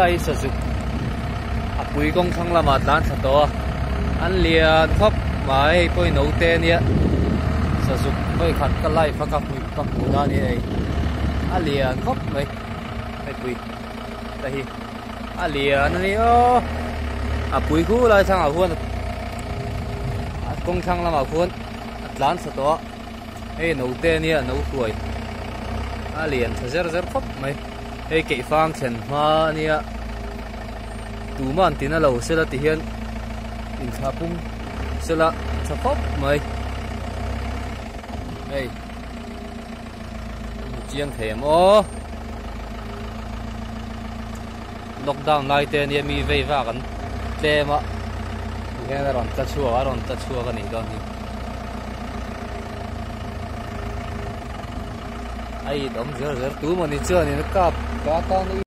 lai sa su a pui kong thang lama tlan sa to an lian khop mai poi no te nia sa su poi khat ka lai pha ka pui ka pu na ni ai a lian khop mai ai pui ta hi a lian ni o a pui khu lai thang a huan a kong thang lama huan tlan sa to ei no te nia no tuai a lian tha zer zer khop mai ei ke fang chen ma nia tu man tin a lo sela ti hian in thapung sela tha khop mai ei chiang them o lockdown lai te nia mi vei va kan tlema nghe ron ta chua ka ni don hi ai đóng giờ giờ tú mà đi chơi thì nó cặp cá con